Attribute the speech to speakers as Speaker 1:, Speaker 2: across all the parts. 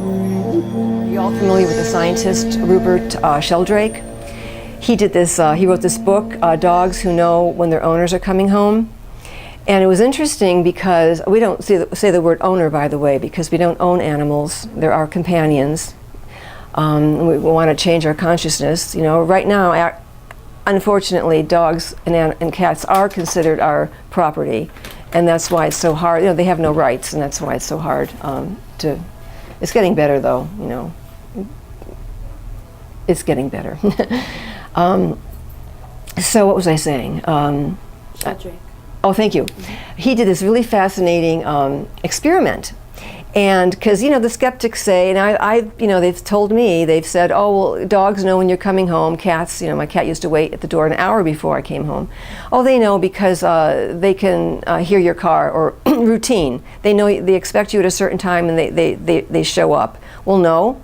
Speaker 1: Are you all familiar with the scientist Rupert Sheldrake? He did this. He wrote this book, Dogs Who Know When Their Owners Are Coming Home. And it was interesting because we don't say the word owner, by the way, because we don't own animals. They're our companions. We want to change our consciousness. You know, right now, unfortunately, dogs and cats are considered our property, and that's why it's so hard. You know, they have no rights, and that's why it's so hard to. It's getting better, though. You know, it's getting better. So what was I saying?
Speaker 2: Sheldrake.
Speaker 1: Oh, thank you. He did this really fascinating experiment. And because, you know, the skeptics say, and you know, they've told me, they've said, oh, well, dogs know when you're coming home. Cats, you know, my cat used to wait at the door an hour before I came home. Oh, they know because they can hear your car, or routine. They know, they expect you at a certain time, and they show up. Well, no,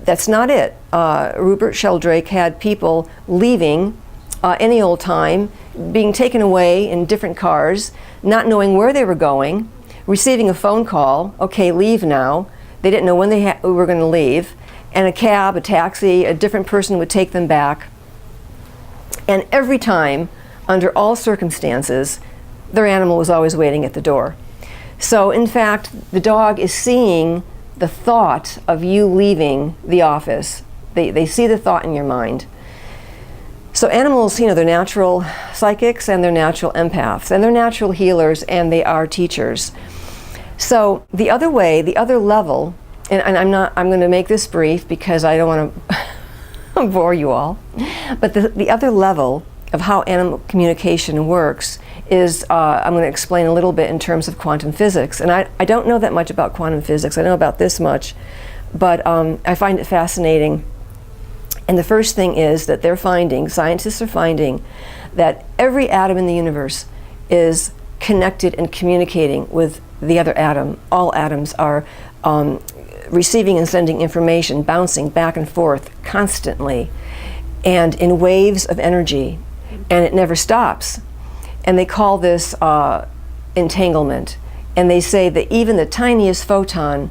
Speaker 1: that's not it. Rupert Sheldrake had people leaving any old time, being taken away in different cars, not knowing where they were going, receiving a phone call, okay, leave now. They didn't know when they were going to leave. And a cab, a taxi, a different person would take them back. And every time, under all circumstances, their animal was always waiting at the door. So in fact, the dog is seeing the thought of you leaving the office. They see the thought in your mind. So animals, you know, they're natural psychics, and they're natural empaths, and they're natural healers, and they are teachers. So the other way, the other level, and I'm going to make this brief because I don't want to bore you all, but the other level of how animal communication works is, I'm going to explain a little bit in terms of quantum physics. And I don't know that much about quantum physics. I know about this much, but I find it fascinating. And the first thing is that scientists are finding that every atom in the universe is connected and communicating with the other atom. All atoms are receiving and sending information, bouncing back and forth constantly, and in waves of energy, and it never stops. And they call this entanglement. And they say that even the tiniest photon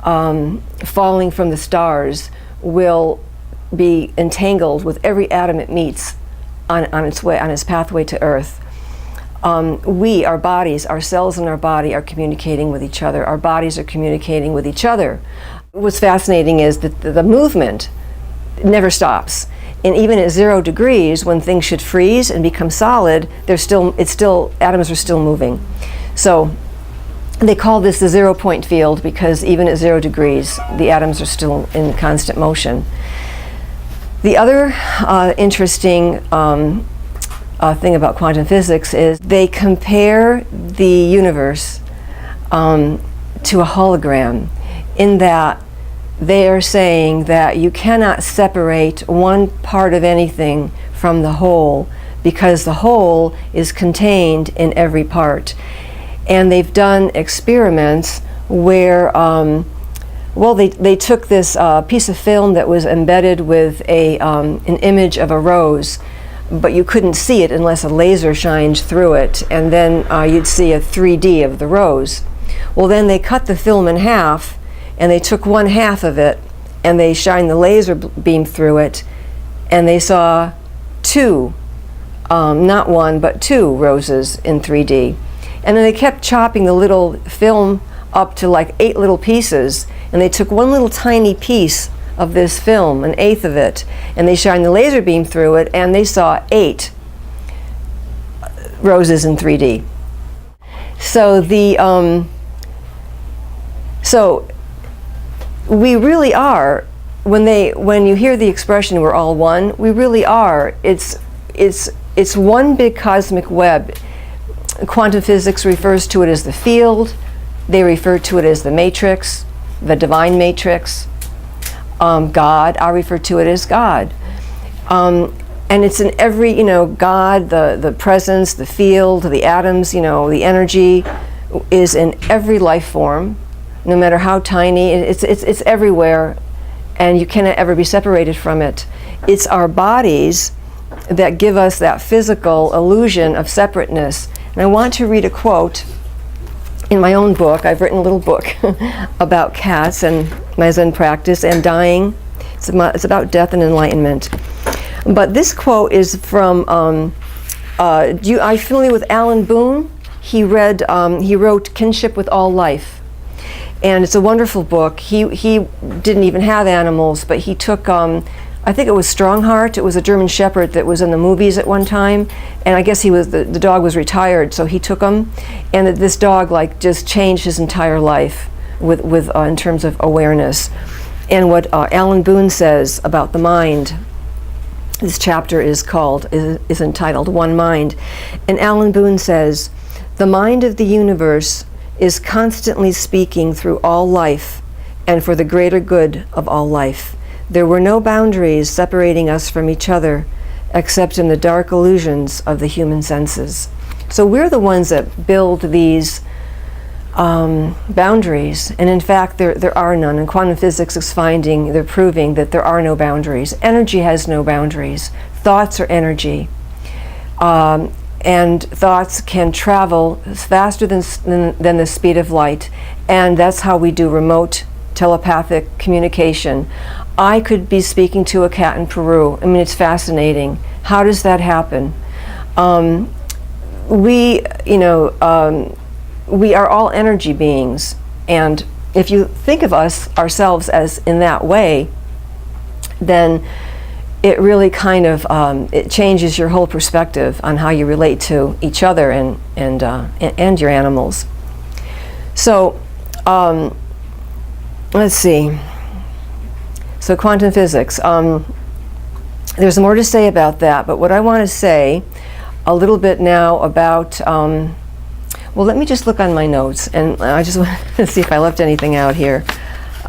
Speaker 1: falling from the stars will be entangled with every atom it meets on its pathway to Earth. Our bodies, our cells in our body are communicating with each other. Our bodies are communicating with each other. What's fascinating is that the movement never stops. And even at 0 degrees, when things should freeze and become solid, atoms are still moving. So they call this the 0-point field, because even at 0 degrees, the atoms are still in constant motion. The other interesting thing about quantum physics is they compare the universe to a hologram, in that they are saying that you cannot separate one part of anything from the whole, because the whole is contained in every part. And they've done experiments where they took this piece of film that was embedded with an image of a rose, but you couldn't see it unless a laser shined through it, and then you'd see a 3D of the rose. Well, then they cut the film in half, and they took one half of it, and they shined the laser beam through it, and they saw two, not one, but two roses in 3D. And then they kept chopping the little film up to like 8 little pieces, and they took one little tiny piece of this film, an eighth of it, and they shined the laser beam through it, and they saw 8 roses in 3D. So so we really are, when you hear the expression "we're all one," we really are. It's one big cosmic web. Quantum physics refers to it as the field. They refer to it as the matrix, the divine matrix. God, I refer to it as God. And it's in every, God, the presence, the field, the atoms, the energy is in every life form, no matter how tiny. It's everywhere, and you cannot ever be separated from it. It's our bodies that give us that physical illusion of separateness. And I want to read a quote in my own book, I've written a little book about cats and my Zen practice and dying. It's about death and enlightenment. But this quote is from, are you familiar with Alan Boone? He wrote Kinship with All Life. And it's a wonderful book. He didn't even have animals, but he took, I think it was Strongheart. It was a German Shepherd that was in the movies at one time. And I guess the dog was retired, so he took him. And this dog just changed his entire life with in terms of awareness. And what Alan Boone says about the mind, this chapter is entitled One Mind. And Alan Boone says, "The mind of the universe is constantly speaking through all life and for the greater good of all life. There were no boundaries separating us from each other except in the dark illusions of the human senses." So we're the ones that build these boundaries, and in fact there are none. And quantum physics is they're proving that there are no boundaries. Energy has no boundaries. Thoughts are energy. And thoughts can travel faster than the speed of light, and that's how we do remote telepathic communication. I could be speaking to a cat in Peru. I mean, it's fascinating. How does that happen? We are all energy beings, and if you think of ourselves as in that way, then it really kind of it changes your whole perspective on how you relate to each other and your animals. So let's see. So quantum physics. There's more to say about that, but what I want to say a little bit now about. Well, let me just look on my notes, and I just want to see if I left anything out here.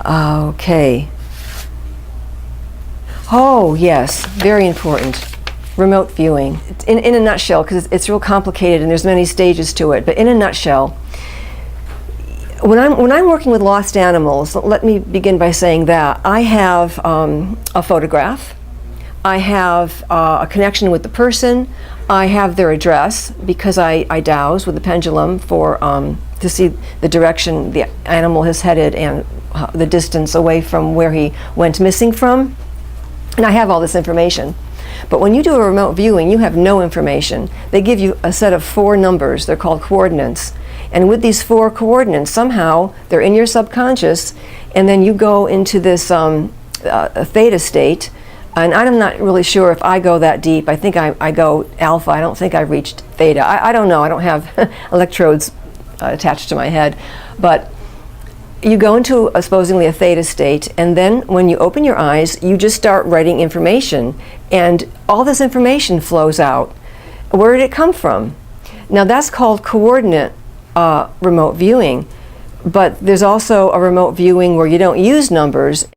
Speaker 1: Okay. Oh, yes, very important. Remote viewing. In a nutshell, because it's real complicated and there's many stages to it, but in a nutshell, when I'm working with lost animals, let me begin by saying that I have a photograph, I have a connection with the person, I have their address because I dowse with the pendulum to see the direction the animal has headed and the distance away from where he went missing from. And I have all this information. But when you do a remote viewing, you have no information. They give you a set of 4 numbers. They're called coordinates. And with these 4 coordinates, somehow they're in your subconscious, and then you go into this a theta state. And I'm not really sure if I go that deep. I think I go alpha. I don't think I've reached theta. I don't know. I don't have electrodes attached to my head. But you go into supposedly a theta state, and then when you open your eyes, you just start writing information, and all this information flows out. Where did it come from? Now that's called coordinate remote viewing, but there's also a remote viewing where you don't use numbers.